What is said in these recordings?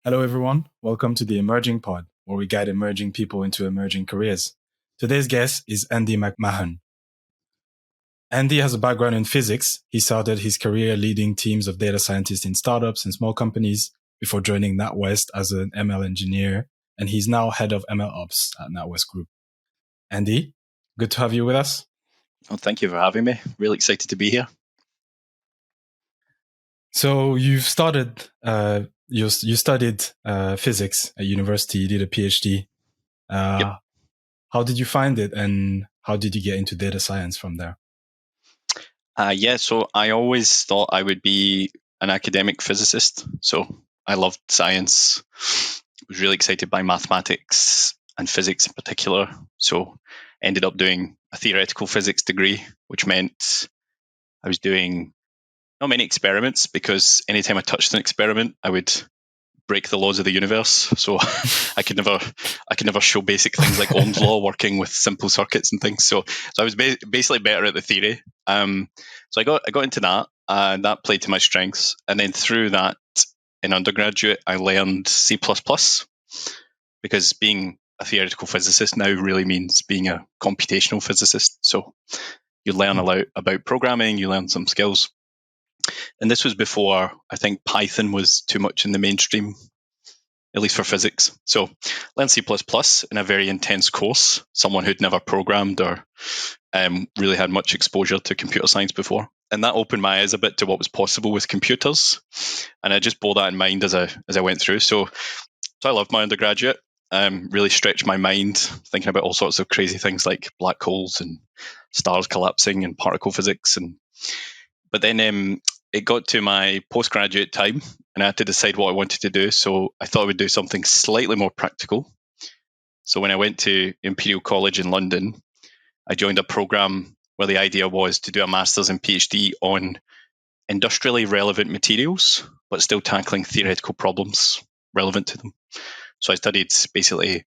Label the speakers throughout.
Speaker 1: Hello, everyone. Welcome to the Emerging Pod, where we guide emerging people into emerging careers. Today's guest is Andy McMahon. Andy has a background in physics. He started his career leading teams of data scientists in startups and small companies before joining NatWest as an ML engineer, and he's now head of MLOps at NatWest Group. Andy, good to have you with us.
Speaker 2: Well, thank you for having me. Really excited to be here.
Speaker 1: So you've started, you studied physics at university. You did a PhD.
Speaker 2: Yep.
Speaker 1: How did you find it, and how did you get into data science from there?
Speaker 2: So I always thought I would be an academic physicist. So I loved science. Was really excited by mathematics and physics in particular. So ended up doing a theoretical physics degree, which meant I was doing not many experiments, because anytime I touched an experiment, I would break the laws of the universe. So I could never show basic things like Ohm's law working with simple circuits and things. So I was basically better at the theory. So I got into that, and that played to my strengths. And then through that, in undergraduate, I learned C++, because being a theoretical physicist now really means being a computational physicist. So you learn a lot about programming, you learn some skills. And this was before, I think, Python was too much in the mainstream, at least for physics. So learned C++ in a very intense course, someone who'd never programmed or really had much exposure to computer science before. And that opened my eyes a bit to what was possible with computers. And I just bore that in mind as I went through. So I loved my undergraduate. Really stretched my mind, thinking about all sorts of crazy things like black holes and stars collapsing and particle physics. But then it got to my postgraduate time, and I had to decide what I wanted to do. So I thought I would do something slightly more practical. So when I went to Imperial College in London, I joined a program where the idea was to do a master's and PhD on industrially relevant materials, but still tackling theoretical problems relevant to them. So I studied basically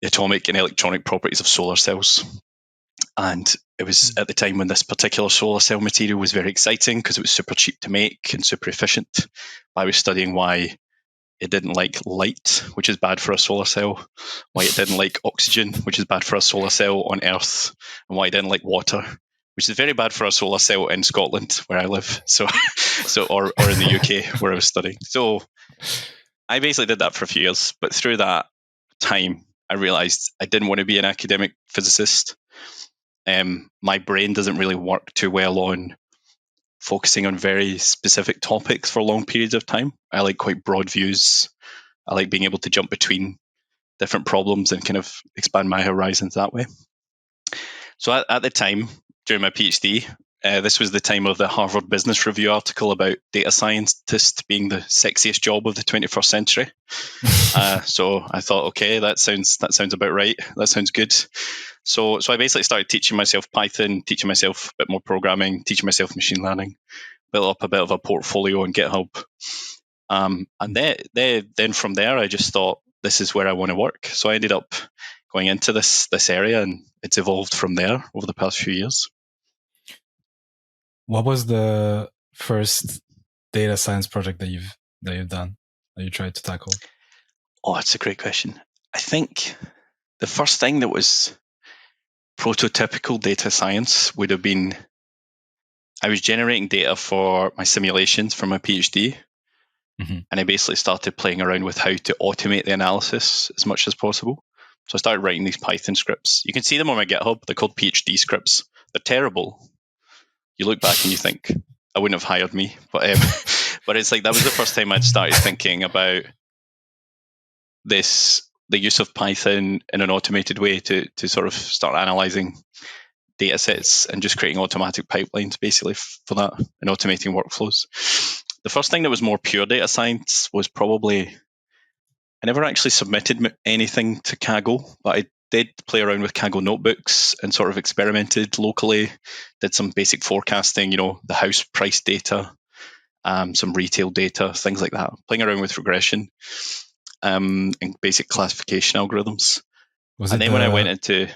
Speaker 2: the atomic and electronic properties of solar cells. And it was at the time when this particular solar cell material was very exciting, because it was super cheap to make and super efficient. I was studying why it didn't like light, which is bad for a solar cell, why it didn't like oxygen, which is bad for a solar cell on Earth, and why it didn't like water, which is very bad for a solar cell in Scotland, where I live, or in the UK, where I was studying. So I basically did that for a few years, but through that time, I realized I didn't want to be an academic physicist. My brain doesn't really work too well on focusing on very specific topics for long periods of time. I like quite broad views. I like being able to jump between different problems and kind of expand my horizons that way. So at the time, during my PhD, this was the time of the Harvard Business Review article about data scientist being the sexiest job of the 21st century. So I thought, okay, that sounds about right. That sounds good. So I basically started teaching myself Python, teaching myself a bit more programming, teaching myself machine learning, built up a bit of a portfolio on GitHub. And then from there, I just thought, this is where I want to work. So I ended up going into this area, and it's evolved from there over the past few years.
Speaker 1: What was the first data science project that you've done, that you tried to tackle?
Speaker 2: Oh, that's a great question. I think the first thing that was prototypical data science would have been, I was generating data for my simulations for my PhD. Mm-hmm. And I basically started playing around with how to automate the analysis as much as possible. So I started writing these Python scripts. You can see them on my GitHub. They're called PhD scripts. They're terrible. You look back and you think, I wouldn't have hired me. But it's like, that was the first time I'd started thinking about this, the use of Python in an automated way to sort of start analyzing data sets and just creating automatic pipelines basically for that and automating workflows. The first thing that was more pure data science was probably, I never actually submitted anything to Kaggle, but I did play around with Kaggle notebooks and sort of experimented locally, did some basic forecasting, the house price data, some retail data, things like that, playing around with regression and basic classification algorithms. When I went into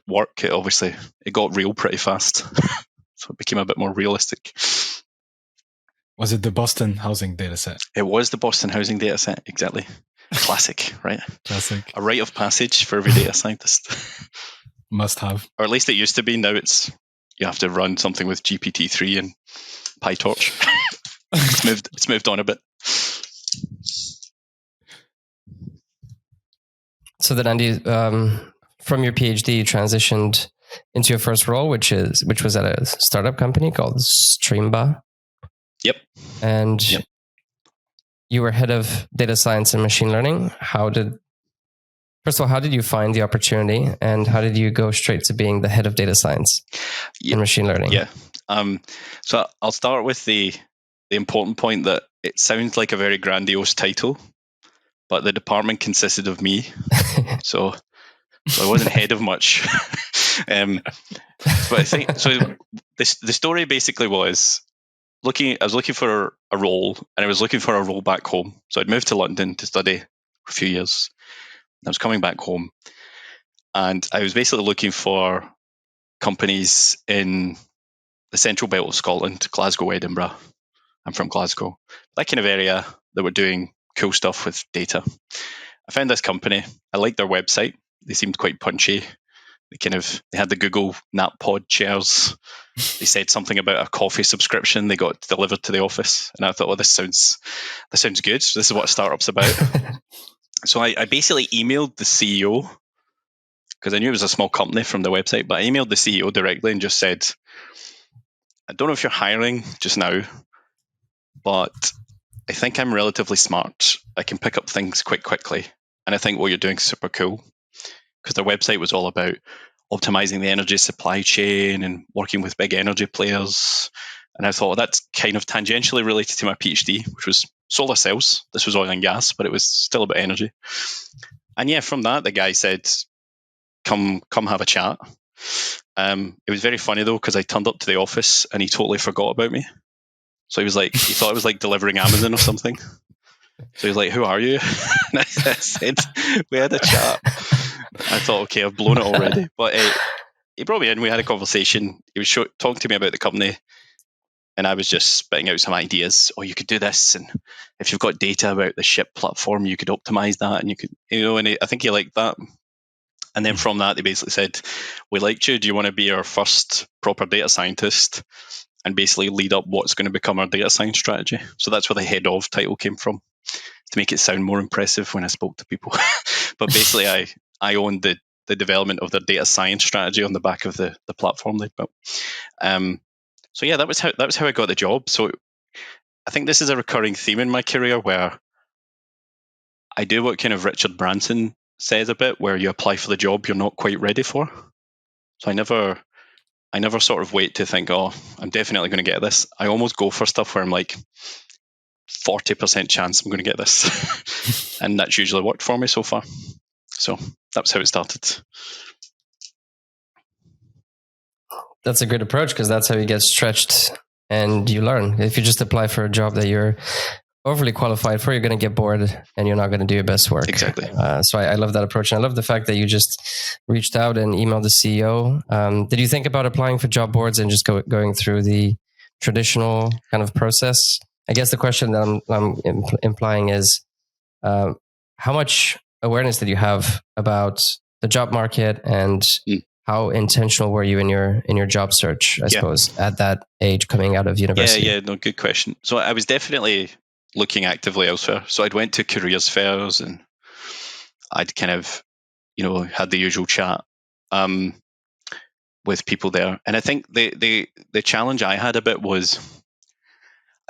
Speaker 2: work, it got real pretty fast. So it became a bit more realistic.
Speaker 1: Was it the Boston housing data set?
Speaker 2: It was the Boston housing data set, exactly. Classic, right?
Speaker 1: Classic.
Speaker 2: A rite of passage for every data scientist.
Speaker 1: Must have.
Speaker 2: Or at least it used to be. Now you have to run something with GPT-3 and PyTorch. It's moved on a bit.
Speaker 3: So then, Andy, from your PhD, you transitioned into your first role, which was at a startup company called Streamba.
Speaker 2: Yep.
Speaker 3: And you were head of data science and machine learning. First of all, how did you find the opportunity, and how did you go straight to being the head of data science and machine learning?
Speaker 2: Yeah. So I'll start with the important point that it sounds like a very grandiose title, but the department consisted of me, so I wasn't head of much. But I think so. The story basically was I was looking for a role, and I was looking for a role back home. So I'd moved to London to study for a few years. I was coming back home, and I was basically looking for companies in the central belt of Scotland, Glasgow, Edinburgh. I'm from Glasgow. That kind of area that were doing cool stuff with data. I found this company. I liked their website. They seemed quite punchy. They had the Google NatPod chairs. They said something about a coffee subscription they got delivered to the office, and I thought, well, this sounds good. So this is what a startup's about. So I basically emailed the CEO, because I knew it was a small company from the website, but I emailed the CEO directly and just said, I don't know if you're hiring just now, but I think I'm relatively smart. I can pick up things quite quickly, and I think what you're doing is super cool. Because their website was all about optimizing the energy supply chain and working with big energy players. And I thought, well, that's kind of tangentially related to my PhD, which was solar cells. This was oil and gas, but it was still about energy. And yeah, from that, the guy said, come have a chat. It was very funny, though, because I turned up to the office and he totally forgot about me. So he thought I was like delivering Amazon or something. So he was like, who are you? And I said, we had a chat. I thought, okay, I've blown it already. But he brought me in. We had a conversation. He was talking to me about the company, and I was just spitting out some ideas. Oh, you could do this, and if you've got data about the ship platform, you could optimize that, and you could, and I think he liked that. And then from that, they basically said, we liked you. Do you want to be our first proper data scientist and basically lead up what's going to become our data science strategy? So that's where the head of title came from, to make it sound more impressive when I spoke to people. But basically, I owned the development of their data science strategy on the back of the platform they built. So yeah, that was how I got the job. So I think this is a recurring theme in my career, where I do what kind of Richard Branson says a bit, where you apply for the job you're not quite ready for. So I never sort of wait to think, oh, I'm definitely going to get this. I almost go for stuff where I'm like, 40% chance I'm going to get this. And that's usually worked for me so far. So that's how it started.
Speaker 3: That's a good approach, because that's how you get stretched and you learn. If you just apply for a job that you're overly qualified for, you're going to get bored and you're not going to do your best work.
Speaker 2: Exactly.
Speaker 3: So I love that approach. And I love the fact that you just reached out and emailed the CEO. Did you think about applying for job boards and just going through the traditional kind of process? I guess the question that I'm implying is, how much awareness did you have about the job market, and how intentional were you in your job search, I suppose, at that age coming out of university?
Speaker 2: Yeah, no, good question. So I was definitely looking actively elsewhere. So I'd went to careers fairs, and I'd kind of, had the usual chat with people there. And I think the challenge I had a bit was,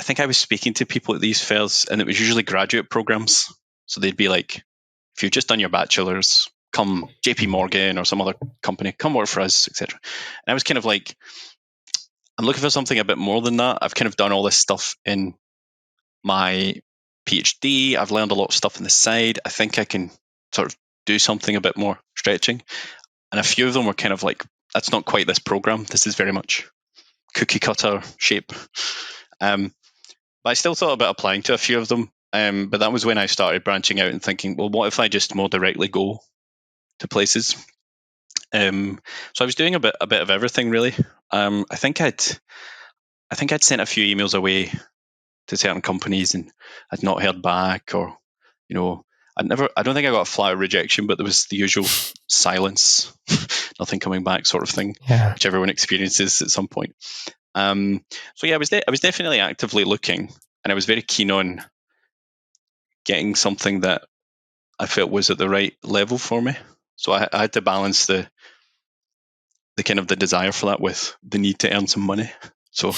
Speaker 2: I think I was speaking to people at these fairs, and it was usually graduate programs. So they'd be like, if you've just done your bachelor's, come JP Morgan or some other company, come work for us, etc. And I was kind of like, I'm looking for something a bit more than that. I've kind of done all this stuff in my PhD. I've learned a lot of stuff on the side. I think I can sort of do something a bit more stretching. And a few of them were kind of like, that's not quite this program. This is very much cookie cutter shape. But I still thought about applying to a few of them. But that was when I started branching out and thinking, well, what if I just more directly go to places? So I was doing a bit of everything, really. I think I'd sent a few emails away to certain companies and I'd not heard back, or I don't think I got a flat rejection, but there was the usual silence, nothing coming back sort of thing, which everyone experiences at some point. So yeah, I was definitely actively looking, and I was very keen on getting something that I felt was at the right level for me. So I had to balance the kind of the desire for that with the need to earn some money. So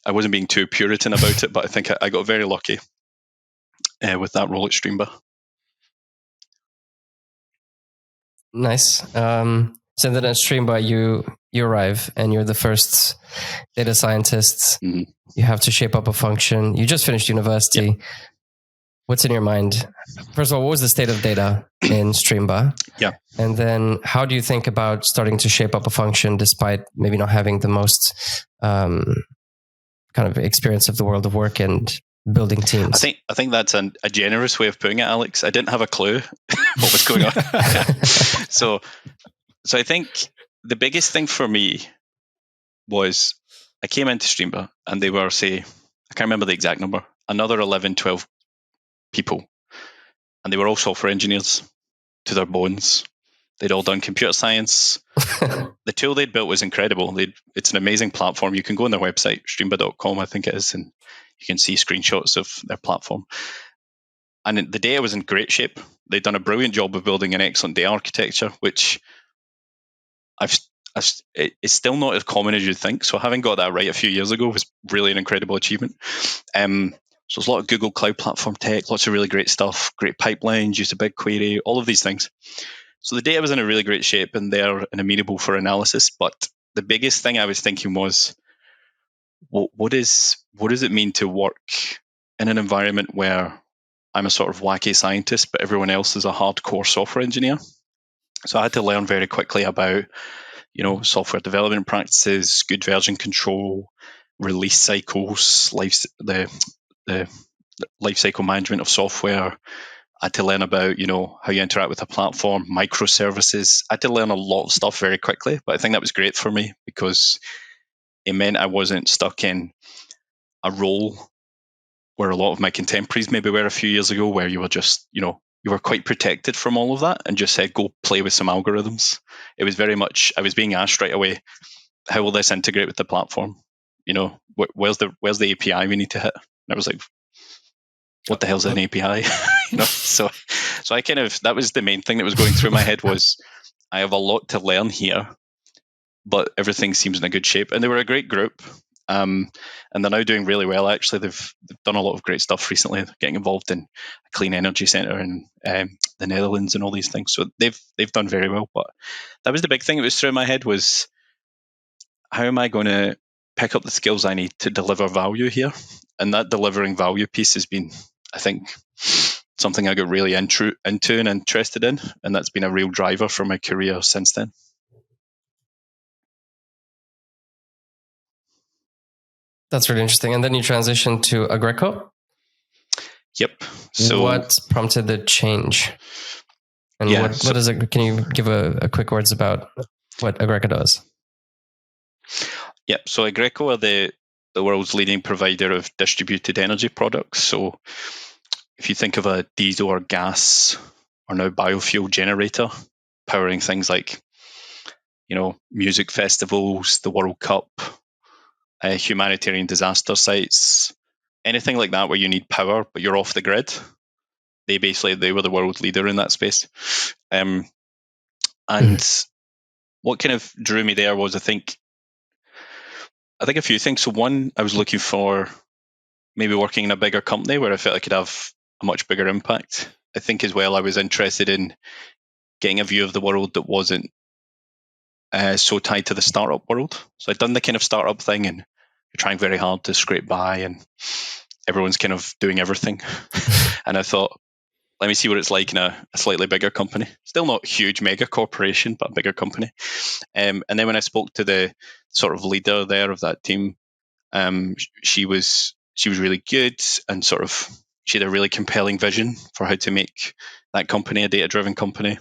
Speaker 2: I wasn't being too Puritan about it, but I think I got very lucky with that role at Streambar.
Speaker 3: Nice. So then at Streambar, you arrive and you're the first data scientist.
Speaker 2: Mm-hmm.
Speaker 3: You have to shape up a function. You just finished university.
Speaker 2: Yep.
Speaker 3: What's in your mind? First of all, what was the state of data in Streambar?
Speaker 2: Yeah.
Speaker 3: And then how do you think about starting to shape up a function despite maybe not having the most kind of experience of the world of work and building teams?
Speaker 2: I think that's a generous way of putting it, Alex. I didn't have a clue what was going on. So I think the biggest thing for me was I came into Streambar and they were, say, I can't remember the exact number, another 11, 12 people. And they were all software engineers to their bones. They'd all done computer science. The tool they'd built was incredible. It's an amazing platform. You can go on their website, streambar.com, I think it is, and you can see screenshots of their platform. And the data was in great shape. They'd done a brilliant job of building an excellent data architecture, which it's still not as common as you'd think. So having got that right a few years ago was really an incredible achievement. So there's a lot of Google Cloud Platform tech, lots of really great stuff, great pipelines, use of BigQuery, all of these things. So the data was in a really great shape and they're amenable for analysis. But the biggest thing I was thinking was, what does it mean to work in an environment where I'm a sort of wacky scientist, but everyone else is a hardcore software engineer? So I had to learn very quickly about, software development practices, good version control, release cycles, the life cycle management of software. I had to learn about, how you interact with a platform, microservices. I had to learn a lot of stuff very quickly, but I think that was great for me because it meant I wasn't stuck in a role where a lot of my contemporaries maybe were a few years ago, where you were just, you were quite protected from all of that and just said, go play with some algorithms. It was very much, I was being asked right away, how will this integrate with the platform? Where's the API we need to hit? And I was like, what the hell's an API? So I kind of, that was the main thing that was going through my head was, I have a lot to learn here, but everything seems in a good shape. And they were a great group. And they're now doing really well, actually. They've done a lot of great stuff recently, getting involved in a clean energy centre in the Netherlands and all these things. So they've done very well. But that was the big thing that was through my head was, how am I going to pick up the skills I need to deliver value here? And that delivering value piece has been, I think, something I got really into and interested in. And that's been a real driver for my career since then.
Speaker 3: That's really interesting. And then you transitioned to Agreco?
Speaker 2: Yep. So
Speaker 3: what prompted the change? And what is it? Can you give a quick words about what Agreco does?
Speaker 2: Yep. So Agreco are the world's leading provider of distributed energy products. So if you think of a diesel or gas or now biofuel generator powering things like, music festivals, the World Cup, humanitarian disaster sites, anything like that where you need power but you're off the grid, they were the world leader in that space. And what kind of drew me there was I think a few things. So one, I was looking for maybe working in a bigger company where I felt I could have a much bigger impact. I think as well I was interested in getting a view of the world that wasn't so tied to the startup world. So I'd done the kind of startup thing and you're trying very hard to scrape by and everyone's kind of doing everything. And I thought, let me see what it's like in a slightly bigger company. Still not huge mega corporation, but a bigger company. And then when I spoke to the sort of leader there of that team, she was really good and sort of she had a really compelling vision for how to make that company a data-driven company.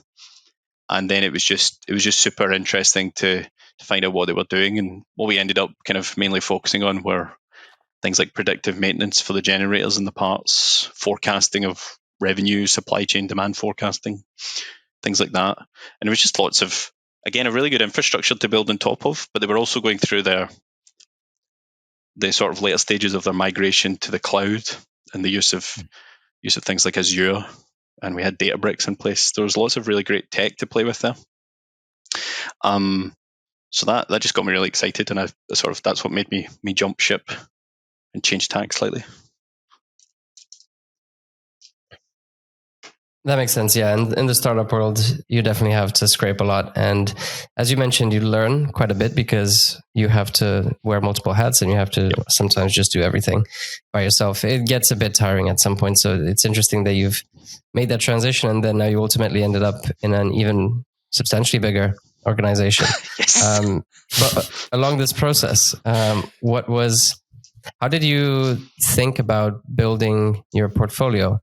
Speaker 2: And then it was just super interesting to find out what they were doing. And what we ended up kind of mainly focusing on were things like predictive maintenance for the generators and the parts, forecasting of revenue, supply chain demand forecasting, things like that. And it was just lots of, again, a really good infrastructure to build on top of, but they were also going through the sort of later stages of their migration to the cloud and the use of things like Azure, and we had Databricks in place. There was lots of really great tech to play with there. So that just got me really excited, and that's what made me jump ship and change tack slightly.
Speaker 3: That makes sense. Yeah. And in the startup world, you definitely have to scrape a lot. And as you mentioned, you learn quite a bit because you have to wear multiple hats and you have to sometimes just do everything by yourself. It gets a bit tiring at some point. So it's interesting that you've made that transition and then now you ultimately ended up in an even substantially bigger organization.
Speaker 2: Yes.
Speaker 3: But along this process, how did you think about building your portfolio?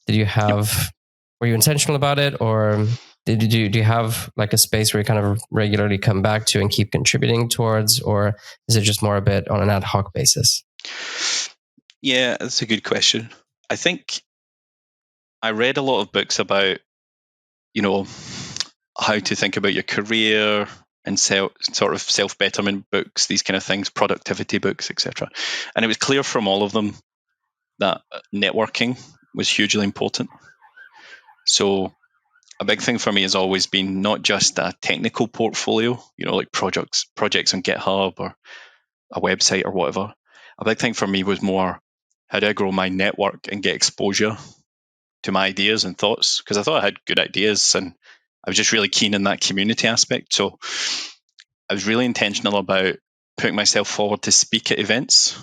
Speaker 3: Did you have, were you intentional about it, or do you have like a space where you kind of regularly come back to and keep contributing towards, or is it just more a bit on an ad hoc basis?
Speaker 2: Yeah, that's a good question. I think I read a lot of books about, how to think about your career and sort of self-betterment books, these kind of things, productivity books, etc. And it was clear from all of them that networking was hugely important. So a big thing for me has always been not just a technical portfolio, like projects on GitHub or a website or whatever. A big thing for me was more, how do I grow my network and get exposure to my ideas and thoughts? Because I thought I had good ideas and I was just really keen in that community aspect. So I was really intentional about putting myself forward to speak at events,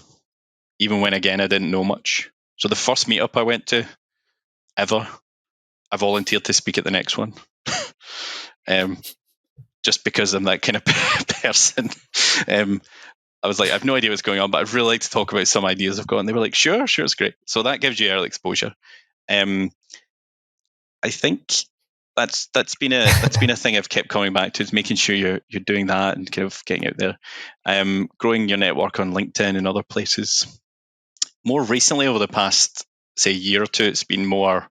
Speaker 2: even when, again, I didn't know much. So the first meetup I went to ever, I volunteered to speak at the next one. Just because I'm that kind of person. I was like, I have no idea what's going on, but I'd really like to talk about some ideas I've got. And they were like, sure, it's great. So that gives you early exposure. I think that's been a thing I've kept coming back to, is making sure you're doing that and kind of getting out there. Growing your network on LinkedIn and other places. More recently, over the past, say, year or two, it's been more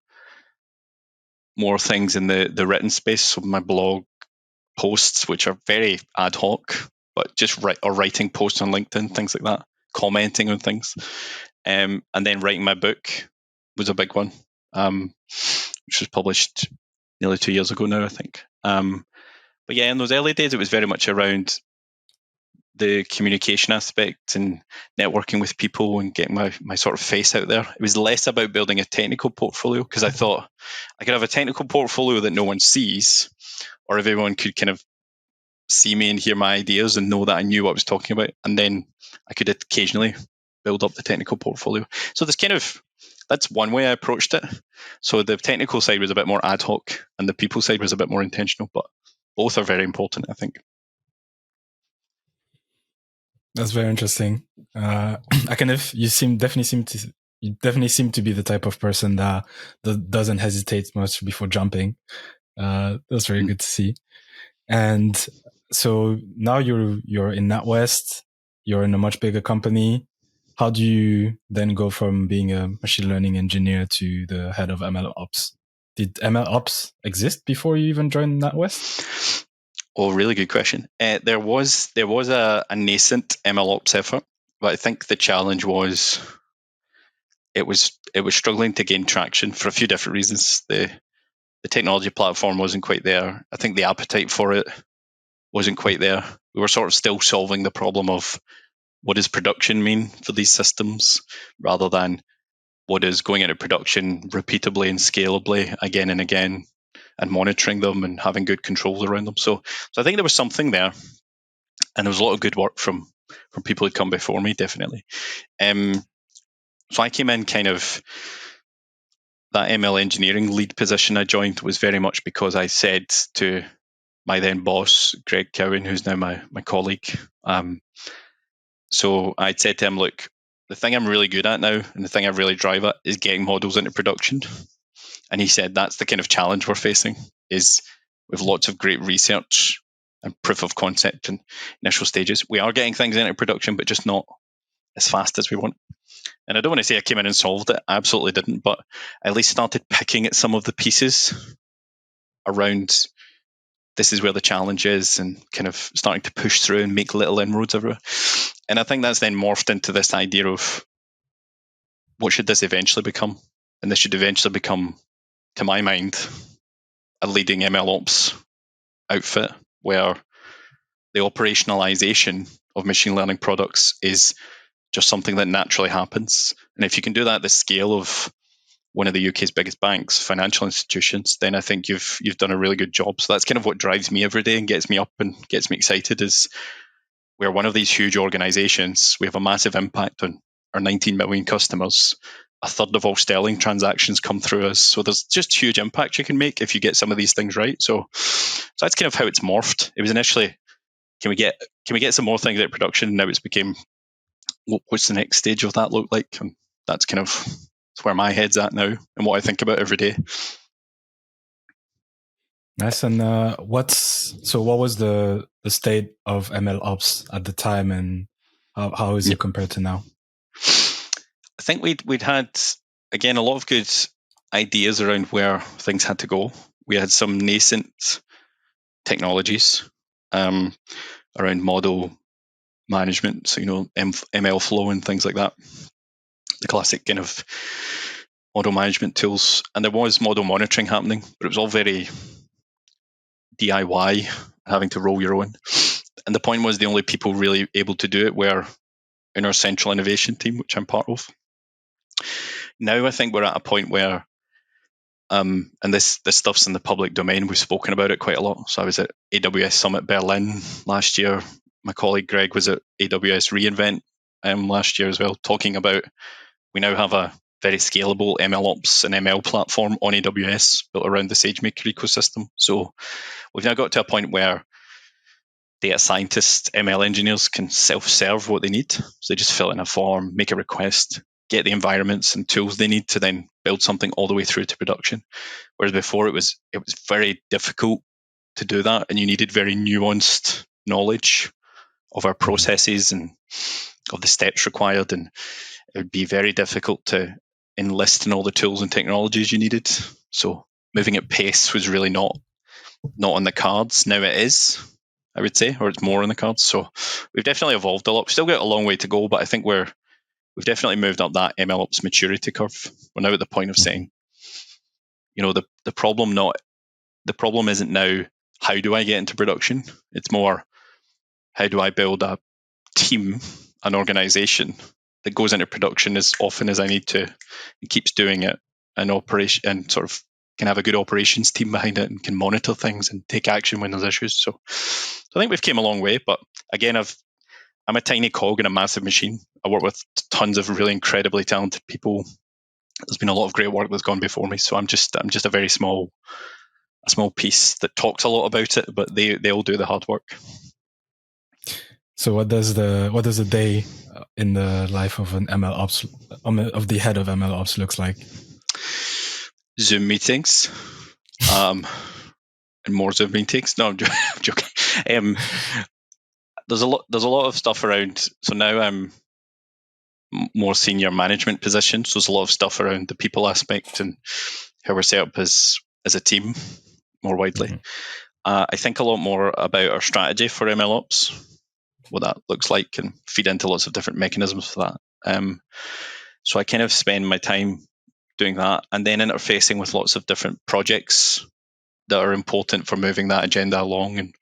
Speaker 2: things in the written space. So my blog posts, which are very ad hoc, but just writing posts on LinkedIn, things like that, commenting on things. And then writing my book was a big one, which was published nearly 2 years ago now, I think. But yeah, in those early days, it was very much around the communication aspect and networking with people and getting my sort of face out there. It was less about building a technical portfolio, because I thought I could have a technical portfolio that no one sees, or everyone could kind of see me and hear my ideas and know that I knew what I was talking about. And then I could occasionally build up the technical portfolio. So that's one way I approached it. So the technical side was a bit more ad hoc and the people side was a bit more intentional, but both are very important, I think.
Speaker 1: That's very interesting. You definitely seem to be the type of person that doesn't hesitate much before jumping. That's very good to see. And so now you're in NatWest, you're in a much bigger company. How do you then go from being a machine learning engineer to the head of MLOps? Did MLOps exist before you even joined NatWest?
Speaker 2: Oh, really good question. There was a nascent MLOps effort, but I think the challenge was it was struggling to gain traction for a few different reasons. The technology platform wasn't quite there. I think the appetite for it wasn't quite there. We were sort of still solving the problem of what does production mean for these systems, rather than what is going into production repeatably and scalably again and again, and monitoring them and having good controls around them. So I think there was something there, and there was a lot of good work from people who'd come before me, definitely. So I came in kind of that ML engineering lead position I joined was very much because I said to my then boss, Greg Cowan, who's now my colleague. So I said to him, look, the thing I'm really good at now and the thing I really drive at is getting models into production. And he said, that's the kind of challenge we're facing, is with lots of great research and proof of concept and initial stages. We are getting things into production, but just not as fast as we want. And I don't want to say I came in and solved it. I absolutely didn't, but I at least started picking at some of the pieces around this is where the challenge is, and kind of starting to push through and make little inroads everywhere. And I think that's then morphed into this idea of what should this eventually become? And this should eventually become, to my mind, a leading MLOps outfit where the operationalization of machine learning products is just something that naturally happens. And if you can do that at the scale of one of the UK's biggest banks, financial institutions, then I think you've done a really good job. So that's kind of what drives me every day and gets me up and gets me excited, is we're one of these huge organizations. We have a massive impact on our 19 million customers. A third of all sterling transactions come through us. So there's just huge impact you can make if you get some of these things right. So that's kind of how it's morphed. It was initially, can we get some more things out of production? Now it's became, what's the next stage of that look like? And that's kind of where my head's at now and what I think about every day.
Speaker 1: Nice. And what was the state of MLOps at the time, and how is it compared to now?
Speaker 2: I think we'd had, again, a lot of good ideas around where things had to go. We had some nascent technologies around model management, so ML flow and things like that, the classic kind of model management tools. And there was model monitoring happening, but it was all very DIY, having to roll your own. And the point was, the only people really able to do it were in our central innovation team, which I'm part of. Now I think we're at a point where, and this stuff's in the public domain, we've spoken about it quite a lot. So I was at AWS Summit Berlin last year. My colleague Greg was at AWS reInvent last year as well, talking about, we now have a very scalable MLOps and ML platform on AWS built around the SageMaker ecosystem. So we've now got to a point where data scientists, ML engineers can self-serve what they need. So they just fill in a form, make a request, get the environments and tools they need to then build something all the way through to production. Whereas before it was very difficult to do that, and you needed very nuanced knowledge of our processes and of the steps required, and it would be very difficult to enlist in all the tools and technologies you needed. So moving at pace was really not on the cards. Now it is, I would say, or it's more on the cards. So we've definitely evolved a lot. We've still got a long way to go, but I think we've definitely moved up that MLOps maturity curve. We're now at the point of saying, the problem isn't now, how do I get into production? It's more, how do I build a team, an organization that goes into production as often as I need to and keeps doing it, and operation, and sort of can have a good operations team behind it and can monitor things and take action when there's issues. So I think we've came a long way, but again, I'm a tiny cog in a massive machine. I work with tons of really incredibly talented people. There's been a lot of great work that's gone before me, so I'm just a very small piece that talks a lot about it, but they all do the hard work.
Speaker 1: So what does a day in the life of an MLOps, of the head of MLOps, looks like?
Speaker 2: Zoom meetings, and more Zoom meetings. No, I'm joking. There's a lot of stuff around. So now I'm more senior management position. So there's a lot of stuff around the people aspect and how we're set up as a team more widely. Mm-hmm. I think a lot more about our strategy for MLOps, what that looks like, and feed into lots of different mechanisms for that. So I kind of spend my time doing that, and then interfacing with lots of different projects that are important for moving that agenda along and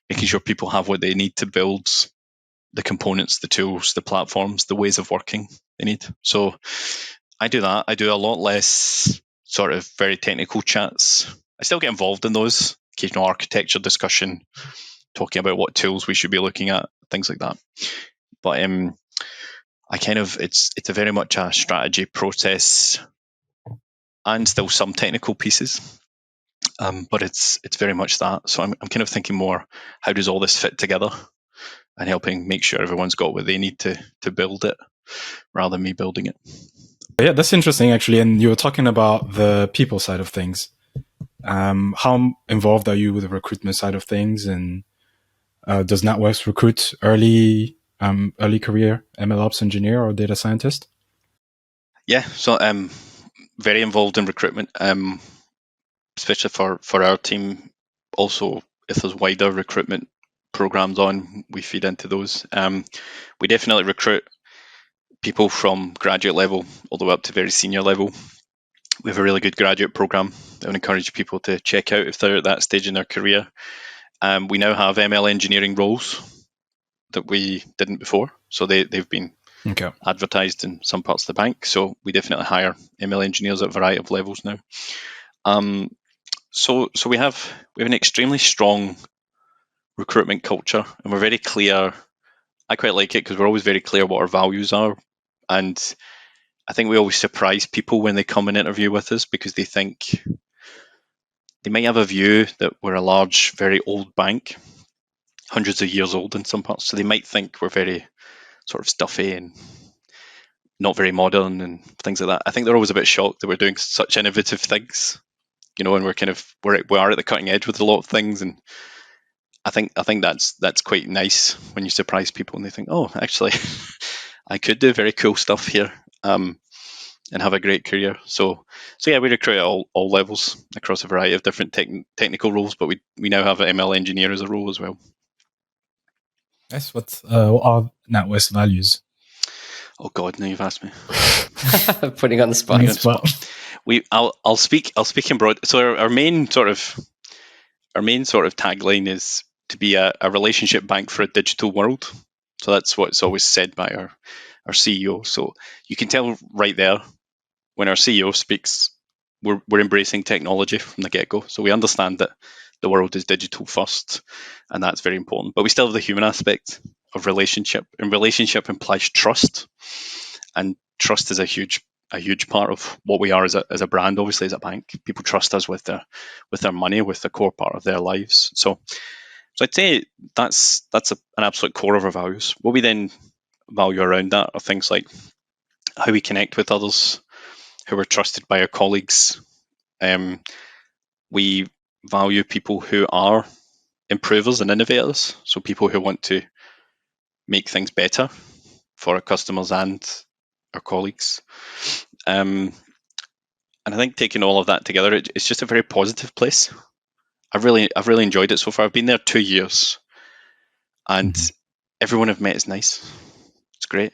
Speaker 2: making sure people have what they need to build the components, the tools, the platforms, the ways of working they need. So I do that. I do a lot less sort of very technical chats. I still get involved in those, occasional architecture discussion, talking about what tools we should be looking at, things like that. But I kind of, it's a very much a strategy process and still some technical pieces. But it's very much that. So I'm kind of thinking more, how does all this fit together, and helping make sure everyone's got what they need to build it, rather than me building it.
Speaker 1: Yeah, that's interesting, actually. And you were talking about the people side of things. How involved are you with the recruitment side of things? And does NatWest recruit early career MLOps engineer or data scientist?
Speaker 2: Yeah, so very involved in recruitment, especially for our team. Also, if there's wider recruitment programs on, we feed into those. We definitely recruit people from graduate level all the way up to very senior level. We have a really good graduate program that I would encourage people to check out if they're at that stage in their career. We now have ML engineering roles that we didn't before, so they've been advertised in some parts of the bank. So we definitely hire ML engineers at a variety of levels now. So we have an extremely strong recruitment culture, and we're very clear. I quite like it because we're always very clear what our values are, and I think we always surprise people when they come and interview with us because they think they might have a view that we're a large, very old bank, hundreds of years old in some parts. So they might think we're very sort of stuffy and not very modern and things like that. I think they're always a bit shocked that we're doing such innovative things, and we are at the cutting edge with a lot of things. And I think that's quite nice when you surprise people and they think, oh, actually, I could do very cool stuff here. And have a great career. So yeah, we recruit at all levels across a variety of different technical roles, but we now have an ML engineer as a role as well.
Speaker 1: Yes, what are NatWest values?
Speaker 2: Oh God, now you've asked me.
Speaker 3: Putting on the spot.
Speaker 2: I'll speak in broad. So our main sort of tagline is to be a relationship bank for a digital world. So that's what's always said by our CEO. So you can tell right there when our CEO speaks, we're embracing technology from the get-go. So we understand that the world is digital first, and that's very important. But we still have the human aspect of relationship, and relationship implies trust, and trust is a huge part of what we are as a brand. Obviously, as a bank, people trust us with their money, with the core part of their lives. So I'd say that's an absolute core of our values. What we then value around that are things like how we connect with others, who are trusted by our colleagues. We value people who are improvers and innovators, so people who want to make things better for our customers and our colleagues. And I think taking all of that together, it's just a very positive place. I've really enjoyed it so far. I've been there 2 years, and everyone I've met is nice. It's great.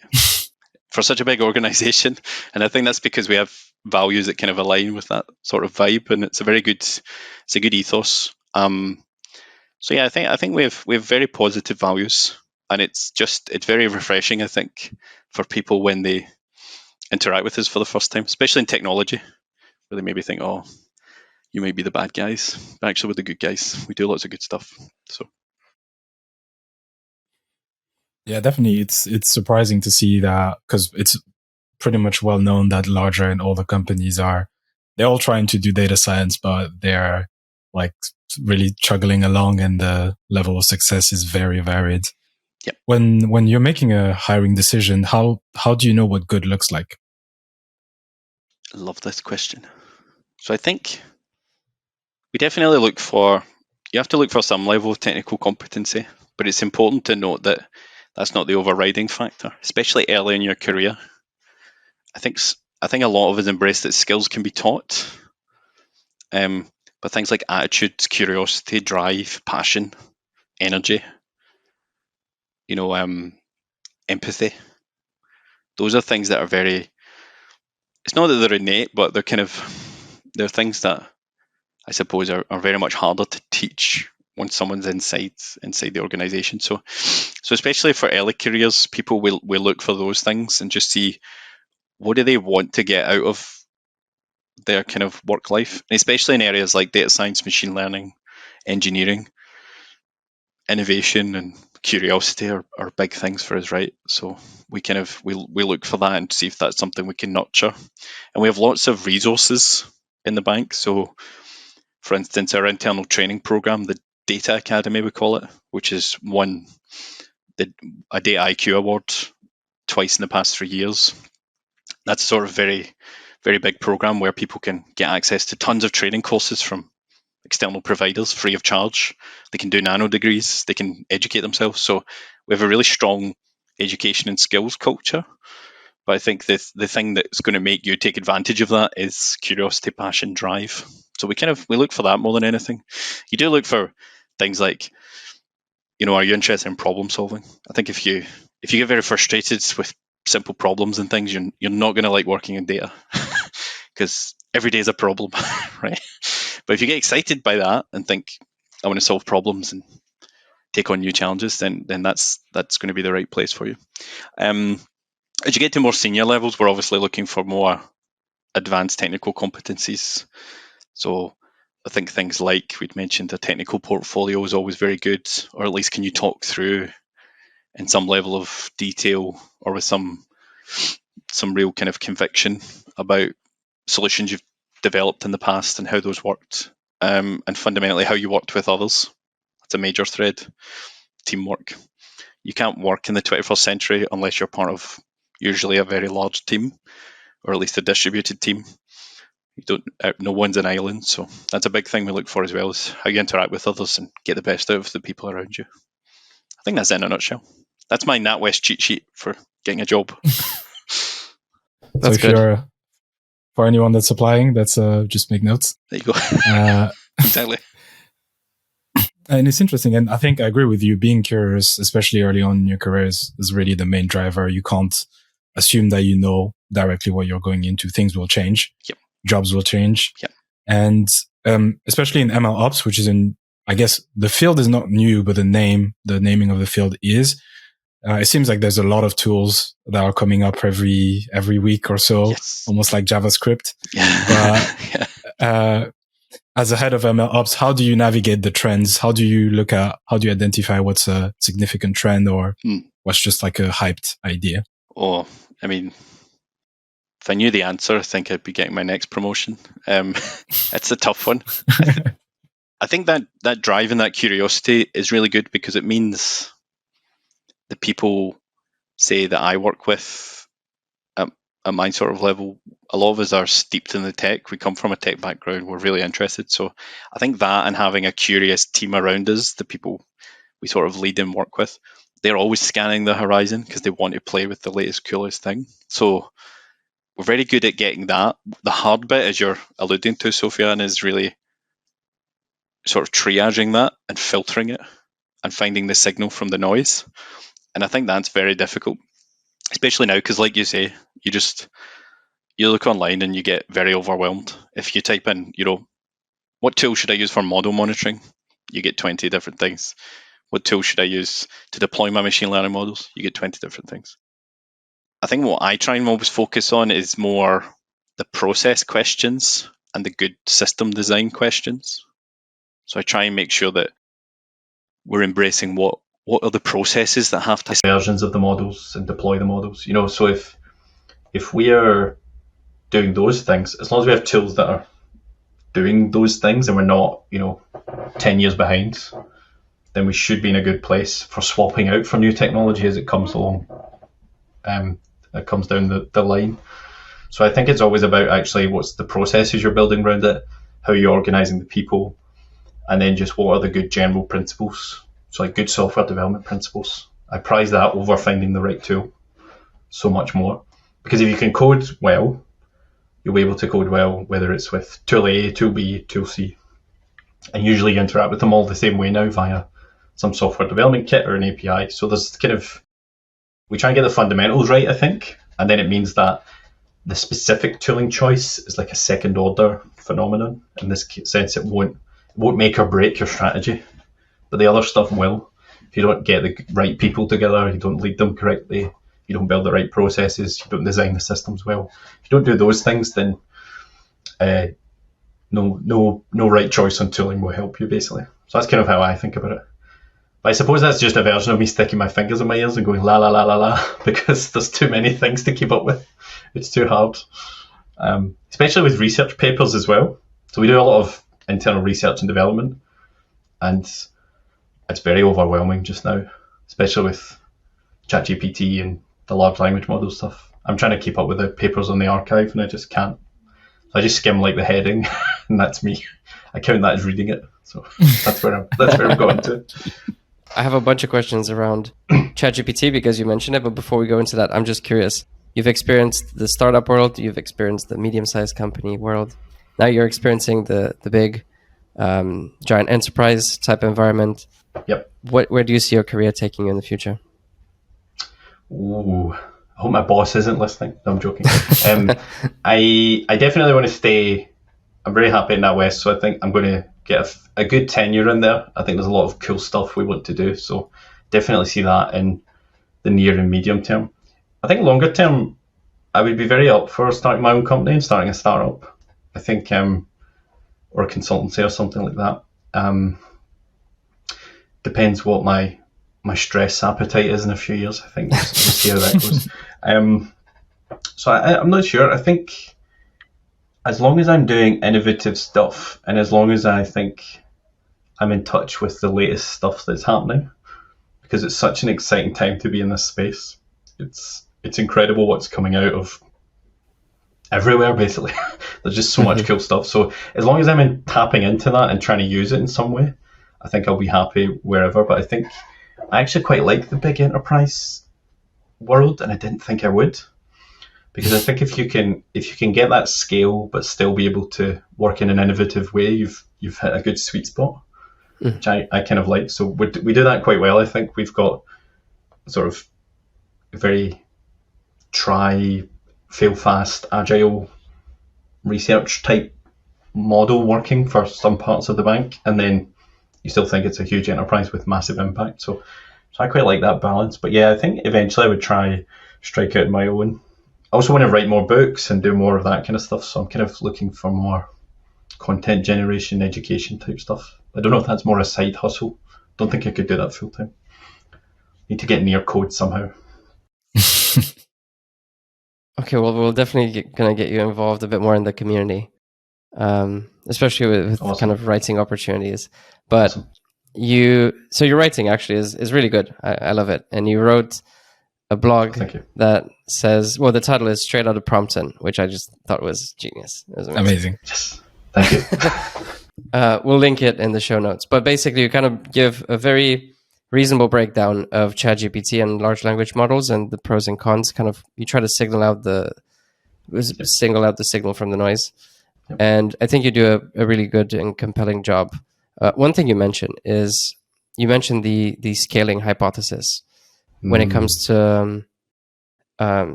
Speaker 2: For such a big organization, and I think that's because we have values that kind of align with that sort of vibe, and it's a good ethos. So yeah, I think we have very positive values, and it's very refreshing, I think, for people when they interact with us for the first time, especially in technology, where they maybe think, oh, you may be the bad guys, but actually we're the good guys. We do lots of good stuff. So
Speaker 1: yeah, definitely, it's surprising to see that, because it's pretty much well known that larger and older companies they're all trying to do data science, but they're like really chugging along, and the level of success is very varied.
Speaker 2: Yep.
Speaker 1: When you're making a hiring decision, how do you know what good looks like?
Speaker 2: I love this question. So I think we definitely you have to look for some level of technical competency, but it's important to note that that's not the overriding factor, especially early in your career. I think a lot of us embrace that skills can be taught, but things like attitude, curiosity, drive, passion, energy, empathy, those are things that are very. It's not that they're innate, but they're things that I suppose are very much harder to teach once someone's inside the organization. So especially for early careers, people will look for those things and just see what do they want to get out of their kind of work life, and especially in areas like data science, machine learning, engineering, innovation, and curiosity are big things for us, right? So we look for that and see if that's something we can nurture, and we have lots of resources in the bank. So, for instance, our internal training program, the Data Academy, we call it, which is won a Data IQ award twice in the past 3 years. That's sort of very, very big program where people can get access to tons of training courses from external providers free of charge. They can do nano degrees, they can educate themselves. So we have a really strong education and skills culture. But I think the thing that's going to make you take advantage of that is curiosity, passion, drive. So we look for that more than anything. You do look for things like, are you interested in problem solving? I think if you get very frustrated with simple problems and things, you're not going to like working in data because every day is a problem, right? But if you get excited by that and think, I want to solve problems and take on new challenges, then that's going to be the right place for you. As you get to more senior levels, we're obviously looking for more advanced technical competencies. So I think things like we'd mentioned, a technical portfolio is always very good, or at least can you talk through in some level of detail or with some real kind of conviction about solutions you've developed in the past and how those worked, and fundamentally how you worked with others. That's a major thread. Teamwork. You can't work in the 21st century unless you're part of usually a very large team, or at least a distributed team. No one's an island, so that's a big thing we look for as well, is how you interact with others and get the best out of the people around you. I think that's it in a nutshell. That's my NatWest cheat sheet for getting a job.
Speaker 3: That's good.
Speaker 1: For anyone that's applying, that's just make notes.
Speaker 2: There you go. Exactly.
Speaker 1: And it's interesting, and I think I agree with you. Being curious, especially early on in your careers, is really the main driver. You can't assume that you know directly what you're going into. Things will change.
Speaker 2: Yep.
Speaker 1: Jobs will change.
Speaker 2: Yep.
Speaker 1: And especially in MLOps, which is I guess the field is not new, but the naming of the field is. It seems like there's a lot of tools that are coming up every week or so,
Speaker 2: yes.
Speaker 1: Almost like JavaScript.
Speaker 2: Yeah.
Speaker 1: But as a head of MLOps, how do you navigate the trends? How do you identify what's a significant trend or what's just like a hyped idea?
Speaker 2: Oh, I mean, if I knew the answer, I think I'd be getting my next promotion. It's a tough one. I think that drive and that curiosity is really good because it means the people, say, that I work with at my sort of level, a lot of us are steeped in the tech. We come from a tech background. We're really interested. So I think that and having a curious team around us, the people we sort of lead and work with, they're always scanning the horizon because they want to play with the latest, coolest thing. So we're very good at getting that. The hard bit, as you're alluding to, Sofiane, is really sort of triaging that and filtering it and finding the signal from the noise. And I think that's very difficult, especially now, because like you say, you look online and you get very overwhelmed. If you type in, what tool should I use for model monitoring? You get 20 different things. What tool should I use to deploy my machine learning models? You get 20 different things. I think what I try and always focus on is more the process questions and the good system design questions. So I try and make sure that we're embracing what are the processes that have to versions of the models and deploy the models. So if we are doing those things, as long as we have tools that are doing those things and we're not, 10 years behind, then we should be in a good place for swapping out for new technology as it comes along. That comes down the line. So I think it's always about actually what's the processes you're building around it, how you're organizing the people, and then just what are the good general principles. So like good software development principles. I prize that over finding the right tool so much more. Because if you can code well, you'll be able to code well, whether it's with tool A, tool B, tool C. And usually you interact with them all the same way now via some software development kit or an API. So there's we try and get the fundamentals right, I think. And then it means that the specific tooling choice is like a second order phenomenon. In this sense, it won't make or break your strategy, but the other stuff will. If you don't get the right people together, you don't lead them correctly, you don't build the right processes, you don't design the systems well. If you don't do those things, then no right choice on tooling will help you, basically. So that's kind of how I think about it. But I suppose that's just a version of me sticking my fingers in my ears and going la la la la la, because there's too many things to keep up with. It's too hard, especially with research papers as well. So we do a lot of internal research and development, and it's very overwhelming just now, especially with ChatGPT and the large language model stuff. I'm trying to keep up with the papers on the archive, and I just can't. So I just skim like the heading, and that's me. I count that as reading it. So that's where I'm going to.
Speaker 3: I have a bunch of questions around ChatGPT because you mentioned it, but before we go into that, I'm just curious. you've experienced the startup world, you've experienced the medium-sized company world. Now you're experiencing the big giant enterprise type environment.
Speaker 4: Yep.
Speaker 3: Where do you see your career taking you in the future?
Speaker 4: Ooh, I hope my boss isn't listening. No, I'm joking. I definitely want to stay. I'm very happy in NatWest, so I think I'm going to get a good tenure in there. I think there's a lot of cool stuff we want to do, so definitely see that in the near and medium term. I think longer term, I would be very up for starting my own company and starting a startup. I think, or a consultancy or something like that. Depends what my stress appetite is in a few years. I think we'll see how that goes. So I'm not sure. I think as long as I'm doing innovative stuff, and as long as I think I'm in touch with the latest stuff that's happening, because it's such an exciting time to be in this space. It's incredible what's coming out of everywhere, basically. There's just so much cool stuff. So as long as I'm tapping into that and trying to use it in some way, I think I'll be happy wherever. But I think I actually quite like the big enterprise world, and I didn't think I would, because I think if you can get that scale but still be able to work in an innovative way, you've hit a good sweet spot, which I kind of like. So we do that quite well. I think we've got sort of a very try, fail fast, agile research type model working for some parts of the bank, and then you still think it's a huge enterprise with massive impact. So I quite like that balance. But yeah, I think eventually I would try strike out my own. I also want to write more books and do more of that kind of stuff. So I'm kind of looking for more content generation, education type stuff. I don't know if that's more a side hustle. Don't think I could do that full time. Need to get near code somehow.
Speaker 3: Okay, well, we'll definitely gonna get you involved a bit more in the community, especially with
Speaker 4: Awesome.
Speaker 3: kind of writing opportunities. But
Speaker 4: Awesome.
Speaker 3: your writing actually is really good. I love it. And you wrote a blog that says, well, the title is Straight Outta Prompton, which I just thought was genius. It was
Speaker 1: Amazing.
Speaker 4: Yes, thank you.
Speaker 3: We'll link it in the show notes. But basically, you kind of give a very reasonable breakdown of ChatGPT and large language models and the pros and cons. Kind of, you try to single out the signal from the noise.
Speaker 4: Yep.
Speaker 3: And I think you do a really good and compelling job. One thing you mentioned is the scaling hypothesis when it comes to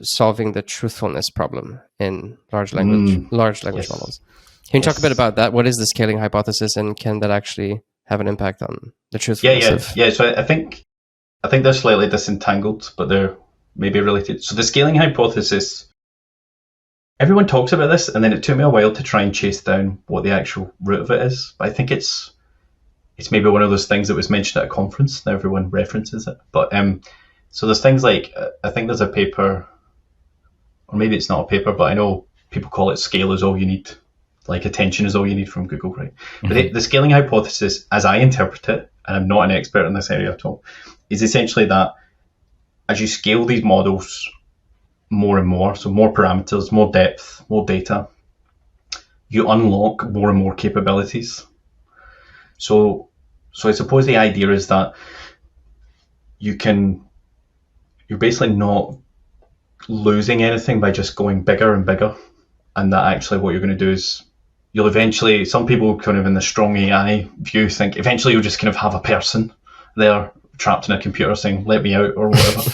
Speaker 3: solving the truthfulness problem in large language models. Can you talk a bit about that? What is the scaling hypothesis, and can that actually have an impact on the truthfulness?
Speaker 4: Yeah. So I think they're slightly disentangled, but they're maybe related. So the scaling hypothesis, everyone talks about this, and then it took me a while to try and chase down what the actual root of it is. But I think it's maybe one of those things that was mentioned at a conference, and everyone references it. But so there's things like, I think there's a paper, or maybe it's not a paper, but I know people call it scale is all you need. Like attention is all you need from Google, right? Mm-hmm. But the scaling hypothesis, as I interpret it, and I'm not an expert in this area at all, is essentially that as you scale these models more and more, so more parameters, more depth, more data, you unlock more and more capabilities. So I suppose the idea is that you're basically not losing anything by just going bigger and bigger, and that actually what you're going to do is you'll eventually, some people kind of in the strong AI view think eventually you'll just kind of have a person there trapped in a computer saying, let me out or whatever.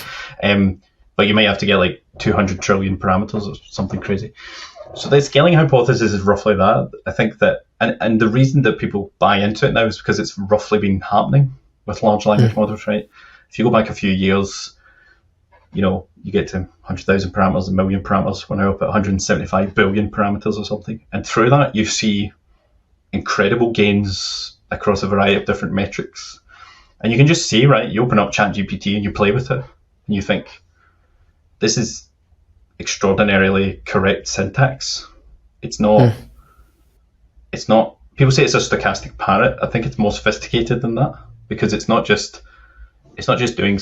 Speaker 4: But you might have to get like 200 trillion parameters or something crazy. So the scaling hypothesis is roughly that. I think that, and the reason that people buy into it now is because it's roughly been happening with large language models, right? If you go back a few years, you get to 100,000 parameters, 1 million parameters. We're now up at 175 billion parameters or something. And through that, you see incredible gains across a variety of different metrics. And you can just see, right, you open up ChatGPT and you play with it, and you think, this is extraordinarily correct syntax. It's not, people say it's a stochastic parrot. I think it's more sophisticated than that, because it's not just doing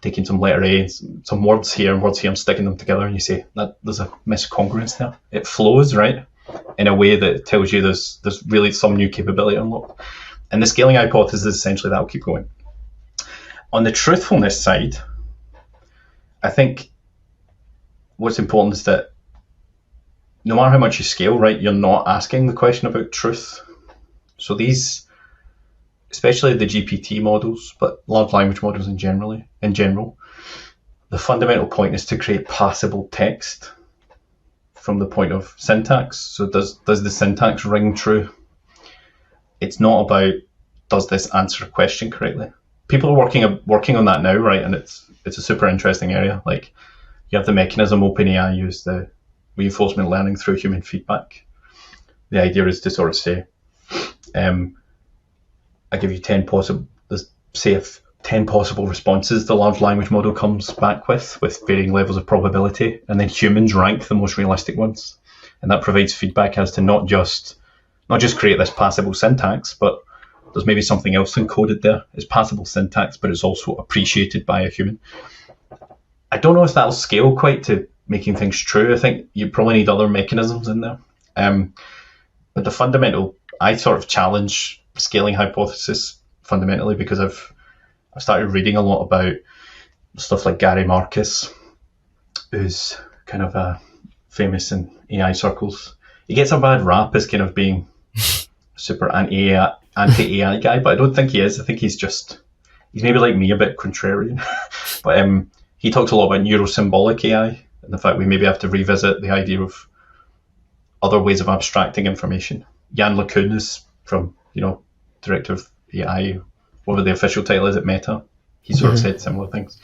Speaker 4: taking some letter A, some words here and sticking them together, and you say that there's a miscongruence there. It flows, right, in a way that tells you there's really some new capability unlocked. And the scaling hypothesis is essentially that will keep going. On the truthfulness side, I think what's important is that no matter how much you scale, right, you're not asking the question about truth. So these, especially the GPT models, but large language models in general, the fundamental point is to create passable text from the point of syntax. So does the syntax ring true? It's not about does this answer a question correctly. People are working on that now, right? And it's a super interesting area. Like you have the mechanism OpenAI use, the reinforcement learning through human feedback. The idea is to sort of say, I give you 10 possible, say if 10 possible responses the large language model comes back with varying levels of probability, and then humans rank the most realistic ones. And that provides feedback as to not just create this passable syntax, but there's maybe something else encoded there. It's passable syntax, but it's also appreciated by a human. I don't know if that'll scale quite to making things true. I think you probably need other mechanisms in there. But the fundamental, I sort of challenge scaling hypothesis fundamentally because I've started reading a lot about stuff like Gary Marcus, who's kind of famous in AI circles. He gets a bad rap as kind of being super anti-AI guy, but I don't think he is. I think he's maybe like me, a bit contrarian. But he talks a lot about neurosymbolic AI and the fact we maybe have to revisit the idea of other ways of abstracting information. Jan LeCun is from, director of AI, whatever the official title is at Meta. He sort of said similar things.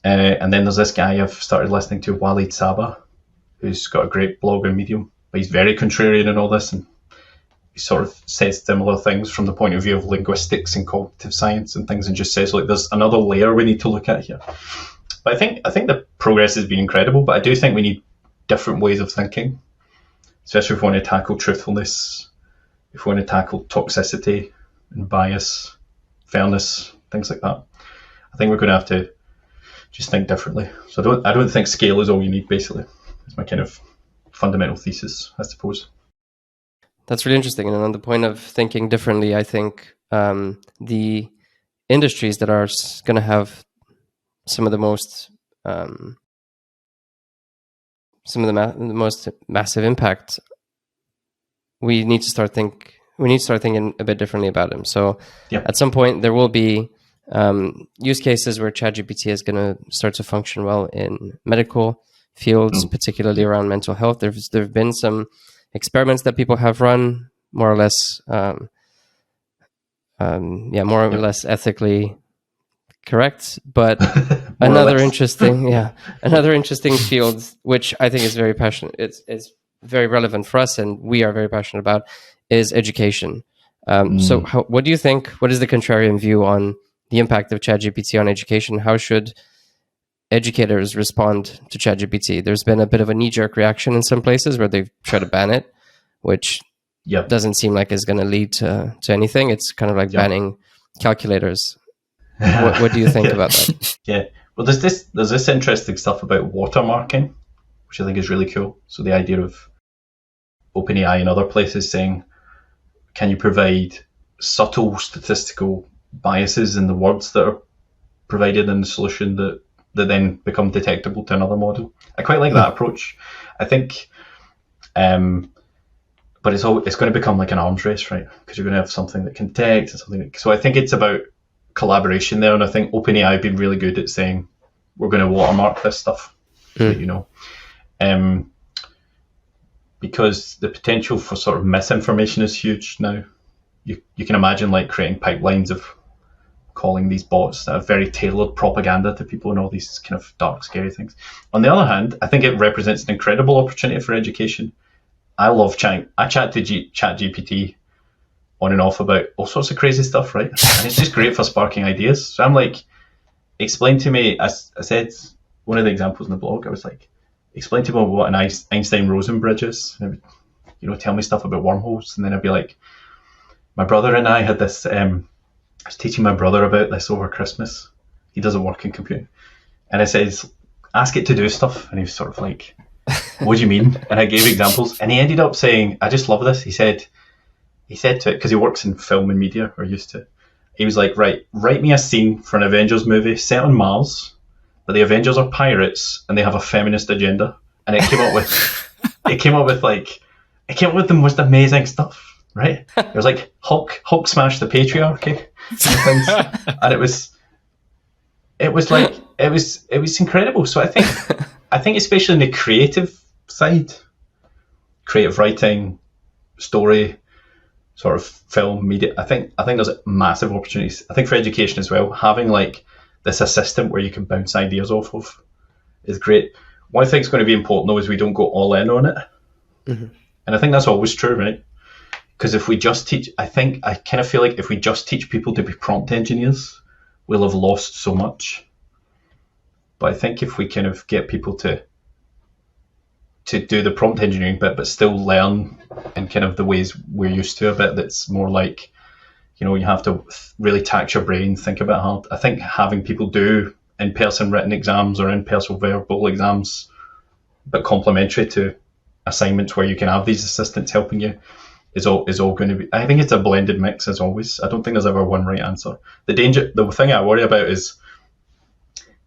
Speaker 4: And then there's this guy I've started listening to, Walid Saba, who's got a great blog on Medium, but he's very contrarian in all this, and he sort of says similar things from the point of view of linguistics and cognitive science and things, and just says, like, there's another layer we need to look at here. But I think the progress has been incredible, but I do think we need different ways of thinking, especially if we want to tackle truthfulness, if we want to tackle toxicity and bias, fairness, things like that. I think we're going to have to just think differently. So I don't think scale is all you need, basically. It's my kind of fundamental thesis, I suppose.
Speaker 3: That's really interesting. And on the point of thinking differently, I think the industries that are going to have some of the most most massive impact, we need to start thinking a bit differently about them. So at some point there will be use cases where ChatGPT is going to start to function well in medical fields, particularly around mental health. There have been some experiments that people have run, more or less ethically correct, but another interesting field, which I think is very passionate, it's very relevant for us and we are very passionate about, is education. So what do you think, what is the contrarian view on the impact of ChatGPT on education? How should educators respond to ChatGPT? There's been a bit of a knee-jerk reaction in some places where they've tried to ban it, which doesn't seem like it's going to lead to anything. It's kind of like banning calculators. What do you think about that?
Speaker 4: Yeah, well, there's this interesting stuff about watermarking, which I think is really cool. So the idea of OpenAI and other places saying, can you provide subtle statistical biases in the words that are provided in the solution that then become detectable to another model? I quite like that approach. I think, but it's going to become like an arms race, right? Because you're going to have something that can detect and something. So I think it's about collaboration there, and I think OpenAI have been really good at saying we're going to watermark this stuff, because the potential for sort of misinformation is huge now. You can imagine like creating pipelines of calling these bots that have very tailored propaganda to people and all these kind of dark, scary things. On the other hand, I think it represents an incredible opportunity for education. I love chatting. I chat to ChatGPT on and off about all sorts of crazy stuff, right? And it's just great for sparking ideas. So I'm like, explain to me, I said, one of the examples in the blog, I was like, explain to me what an Einstein-Rosen bridge is. And it would, tell me stuff about wormholes. And then I'd be like, my brother and I had this, I was teaching my brother about this over Christmas. He doesn't work in computing. And I said, ask it to do stuff. And he was sort of like, what do you mean? And I gave examples. And he ended up saying, I just love this. He said to it, because he works in film and media, or used to. He was like, right, write me a scene for an Avengers movie set on Mars, but the Avengers are pirates and they have a feminist agenda. And it came up with the most amazing stuff, right? It was like Hulk smashed the patriarchy and things, and it was incredible. So I think especially in the creative side, creative writing, story, sort of film, media, I think there's massive opportunities. I think for education as well, having like this assistant where you can bounce ideas off of is great. One thing that's going to be important though is we don't go all in on it. Mm-hmm. And I think that's always true, right? Because if we just teach, I kind of feel like if we just teach people to be prompt engineers, we'll have lost so much. But I think if we kind of get people to do the prompt engineering bit, but still learn in kind of the ways we're used to a bit, that's more like, you know, you have to really tax your brain, think about hard. I think having people do in-person written exams or in-person verbal exams, but complementary to assignments where you can have these assistants helping you, is all going to be. I think it's a blended mix as always. I don't think there's ever one right answer. The thing I worry about is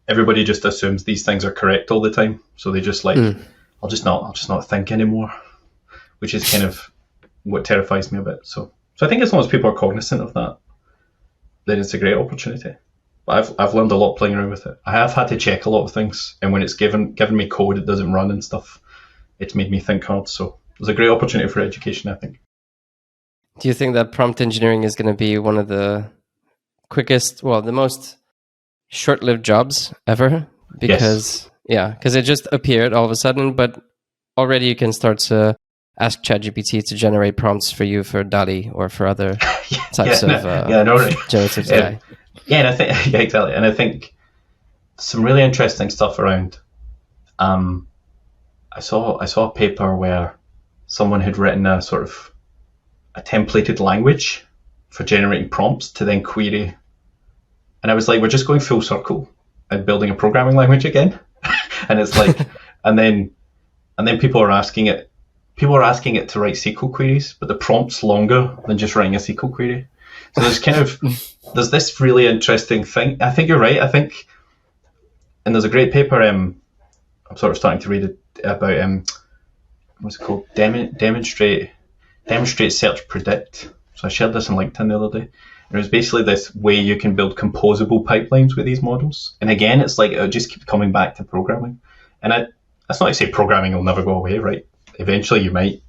Speaker 4: everybody just assumes these things are correct all the time, so they just like, I'll just not think anymore, which is kind of what terrifies me a bit. So I think as long as people are cognizant of that, then it's a great opportunity. But I've learned a lot playing around with it. I have had to check a lot of things, and when it's given me code, it doesn't run and stuff. It's made me think hard. So there's a great opportunity for education, I think.
Speaker 3: Do you think that prompt engineering is going to be one of the quickest, well, the most short-lived jobs ever? Because it just appeared all of a sudden, but already you can start to ask ChatGPT to generate prompts for you for DALL-E or for other types of generative AI.
Speaker 4: Yeah, and I think exactly, and I think some really interesting stuff around. I saw a paper where someone had written a sort of a templated language for generating prompts to then query, and I was like, we're just going full circle and building a programming language again. And it's like, and then people are asking it to write SQL queries, but the prompt's longer than just writing a SQL query. So there's this really interesting thing. I think you're right. And there's a great paper. I'm sort of starting to read it about what's it called? Demonstrate, search, predict. So I shared this on LinkedIn the other day. And it was basically this way you can build composable pipelines with these models. And again, it's like it just keeps coming back to programming. And that's not to say programming will never go away, right? Eventually you might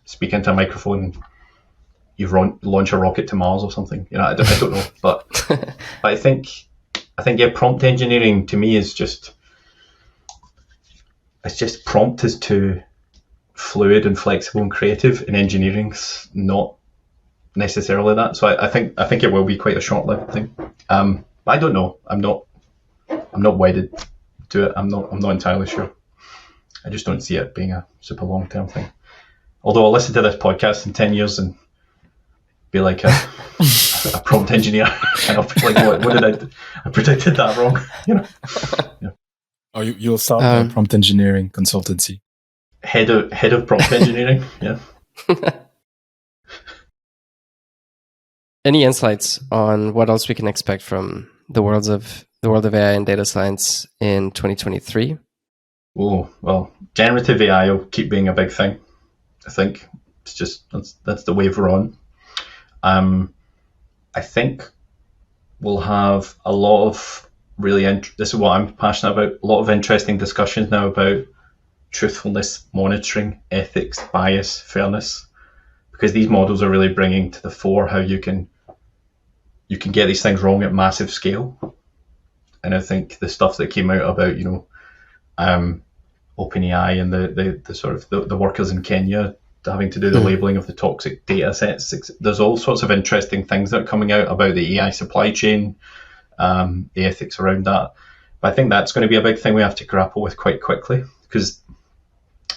Speaker 4: speak into a microphone and you launch a rocket to Mars or something. You know, I don't know. But I think prompt engineering to me is just prompt is too fluid and flexible and creative, and engineering's not necessarily that. So I think it will be quite a short-lived thing. But I don't know. I'm not wedded to it. I'm not entirely sure. I just don't see it being a super long-term thing. Although I'll listen to this podcast in 10 years and be like a prompt engineer, and I'll be like, what did I do? I predicted that wrong. You know. Yeah.
Speaker 1: Oh, you'll start a prompt engineering consultancy.
Speaker 4: Head of prompt engineering. Yeah.
Speaker 3: Any insights on what else we can expect from the world of AI and data science in 2023?
Speaker 4: Oh, well, generative AI will keep being a big thing. I think it's just that's the wave we're on. I think we'll have a lot of this is what I'm passionate about, a lot of interesting discussions now about truthfulness, monitoring, ethics, bias, fairness, because these models are really bringing to the fore how you can get these things wrong at massive scale. And I think the stuff that came out about, OpenAI and the sort of the workers in Kenya having to do the labeling of the toxic data sets, there's all sorts of interesting things that are coming out about the AI supply chain, the ethics around that. But I think that's going to be a big thing we have to grapple with quite quickly, because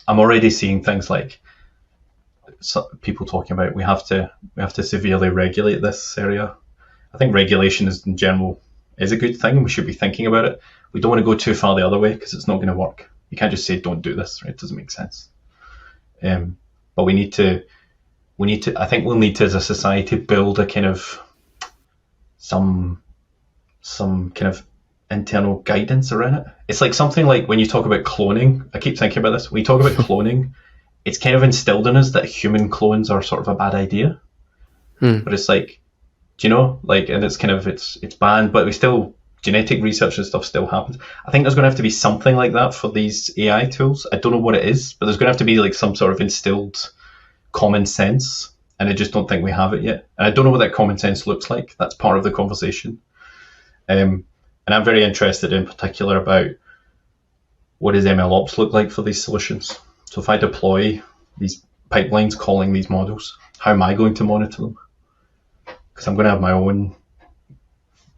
Speaker 4: I'm already seeing things like people talking about we have to severely regulate this area. I think regulation in general is a good thing. We should be thinking about it. We don't want to go too far the other way because it's not going to work. You can't just say don't do this, right? It doesn't make sense. But we need to. I think we'll need to, as a society, build a kind of some kind of internal guidance around it. It's like something like when you talk about cloning. I keep thinking about this. When you talk about cloning, it's kind of instilled in us that human clones are sort of a bad idea. But it's like, do you know, like, and it's kind of it's banned, but we still, genetic research and stuff still happens. I think there's going to have to be something like that for these AI tools. I don't know what it is, but there's going to have to be like some sort of instilled common sense, and I just don't think we have it yet. And I don't know what that common sense looks like. That's part of the conversation. And I'm very interested in particular about what does MLOps look like for these solutions. So if I deploy these pipelines calling these models, how am I going to monitor them? Because I'm going to have my own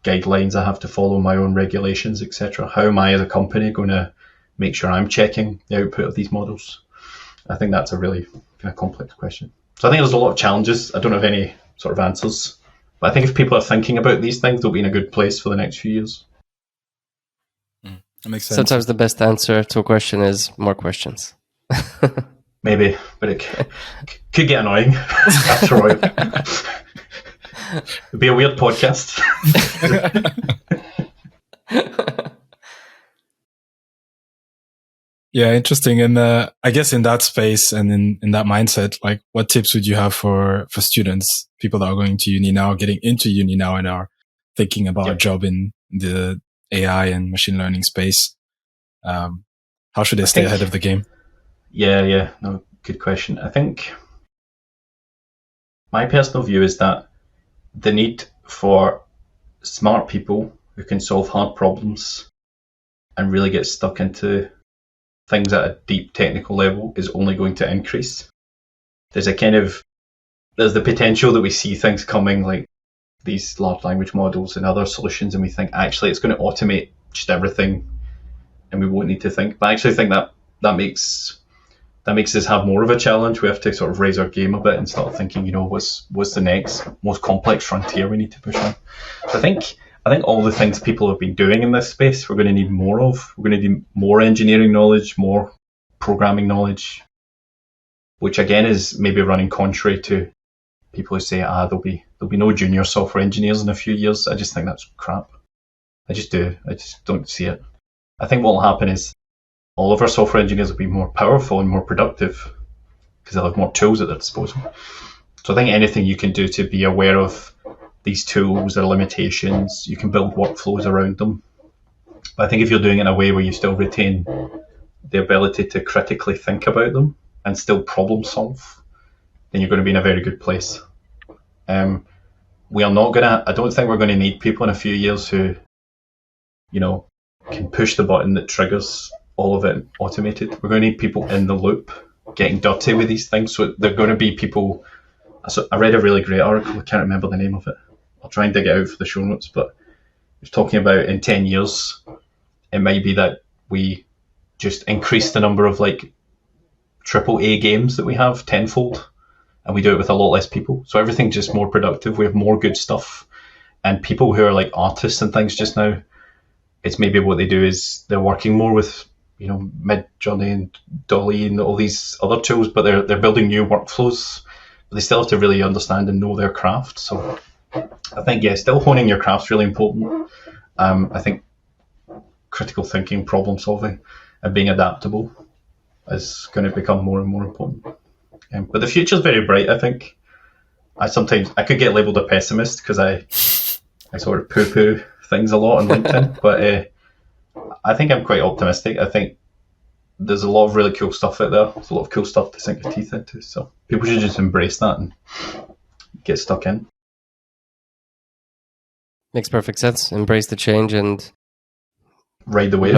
Speaker 4: guidelines I have to follow, my own regulations, etc. How am I as a company going to make sure I'm checking the output of these models? I think that's a really kind of complex question. So I think there's a lot of challenges. I don't have any sort of answers. But I think if people are thinking about these things, they'll be in a good place for the next few years.
Speaker 1: That makes sense.
Speaker 3: Sometimes the best answer to a question is more questions.
Speaker 4: Maybe, but it could get annoying after a while. It'd be a weird podcast.
Speaker 1: Yeah, interesting. And I guess in that space and in that mindset, like what tips would you have for students, people that are going to uni now, getting into uni now and are thinking about a job in the AI and machine learning space? How should they stay ahead of the game?
Speaker 4: Yeah. No, good question. I think my personal view is that the need for smart people who can solve hard problems and really get stuck into things at a deep technical level is only going to increase. There's the potential that we see things coming like these large language models and other solutions, and we think actually it's going to automate just everything and we won't need to think. But I actually think that makes us have more of a challenge. We have to sort of raise our game a bit and start thinking, what's the next most complex frontier we need to push on. So I think all the things people have been doing in this space, we're going to need more of. We're going to need more engineering knowledge, more programming knowledge, which again is maybe running contrary to people who say, there'll be no junior software engineers in a few years. I just think that's crap. I just don't see it. I think what will happen is all of our software engineers will be more powerful and more productive because they'll have more tools at their disposal. So I think anything you can do to be aware of these tools, their limitations, you can build workflows around them. But I think if you're doing it in a way where you still retain the ability to critically think about them and still problem solve, then you're going to be in a very good place. I don't think we're going to need people in a few years who, can push the button that triggers all of it automated. We're going to need people in the loop getting dirty with these things. So they're going to be people. I read a really great article. I can't remember the name of it. I'll try and dig it out for the show notes. But it was talking about in 10 years, it might be that we just increase the number of like AAA games that we have tenfold, and we do it with a lot less people. So everything's just more productive. We have more good stuff, and people who are like artists and things just now, it's maybe what they do is they're working more with Midjourney and Dolly and all these other tools, but they're building new workflows. But they still have to really understand and know their craft. So I think still honing your craft's really important. I think critical thinking, problem solving, and being adaptable is going to become more and more important. But the future's very bright. I think I could get labelled a pessimist because I sort of poo-poo things a lot on LinkedIn, but I think I'm quite optimistic. I think there's a lot of really cool stuff out there. There's a lot of cool stuff to sink your teeth into. So people should just embrace that and get stuck in.
Speaker 3: Makes perfect sense. Embrace the change and
Speaker 4: ride the wave.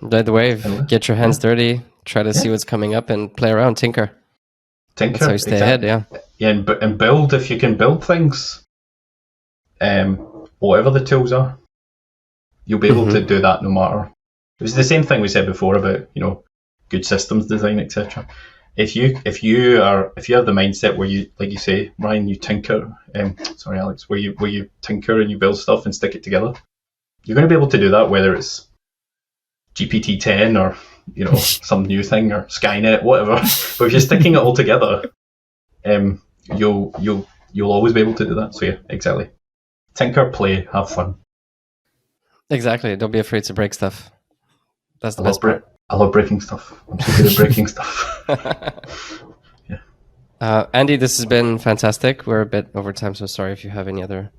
Speaker 3: Ride the wave. Get your hands dirty. Try to see what's coming up and play around. Tinker. That's how you stay ahead. Yeah.
Speaker 4: Yeah, and build if you can build things. Whatever the tools are, you'll be able to do that no matter. It was the same thing we said before about good systems design, etc. If you have the mindset where you, like you say, Ryan, you tinker. Sorry, Alex, where you tinker and you build stuff and stick it together, you're going to be able to do that whether it's GPT-10 or some new thing or Skynet, whatever. But if you're sticking it all together, you'll always be able to do that. So yeah, exactly. Tinker, play, have fun.
Speaker 3: Exactly. Don't be afraid to break stuff. That's the best part.
Speaker 4: I love breaking stuff. I'm so good at breaking stuff. Yeah.
Speaker 3: Andy, this has been fantastic. We're a bit over time, so sorry if you have any other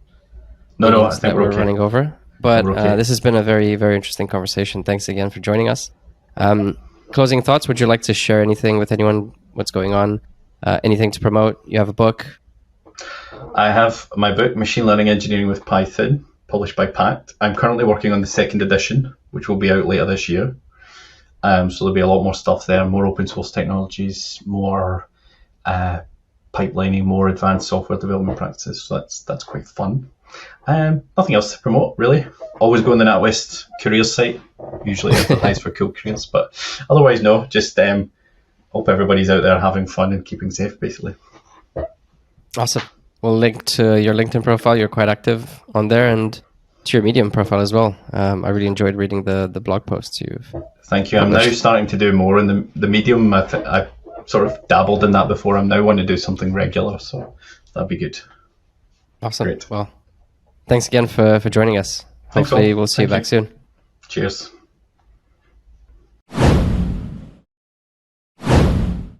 Speaker 4: No, I
Speaker 3: meetings
Speaker 4: think
Speaker 3: that
Speaker 4: we're
Speaker 3: we're
Speaker 4: okay.
Speaker 3: running over. But
Speaker 4: We're okay.
Speaker 3: this has been a very, very interesting conversation. Thanks again for joining us. Closing thoughts, would you like to share anything with anyone? What's going on? Anything to promote? You have a book?
Speaker 4: I have my book, Machine Learning Engineering with Python, published by Pact. I'm currently working on the second edition, which will be out later this year. So there'll be a lot more stuff there, more open source technologies, more pipelining, more advanced software development practices. So that's quite fun. Nothing else to promote, really. Always go on the NatWest careers site, usually advertise for cool careers. But otherwise, no, just hope everybody's out there having fun and keeping safe, basically.
Speaker 3: Awesome. We'll link to your LinkedIn profile. You're quite active on there, and to your Medium profile as well. I really enjoyed reading the blog posts you've
Speaker 4: Thank you. I'm now starting to do more in the Medium. I sort of dabbled in that before. I'm now wanting to do something regular, so that'd be good.
Speaker 3: Awesome.
Speaker 4: Great.
Speaker 3: Well, thanks again for joining us.
Speaker 4: Thanks,
Speaker 3: Hopefully
Speaker 4: all.
Speaker 3: we'll see you back soon.
Speaker 4: Cheers.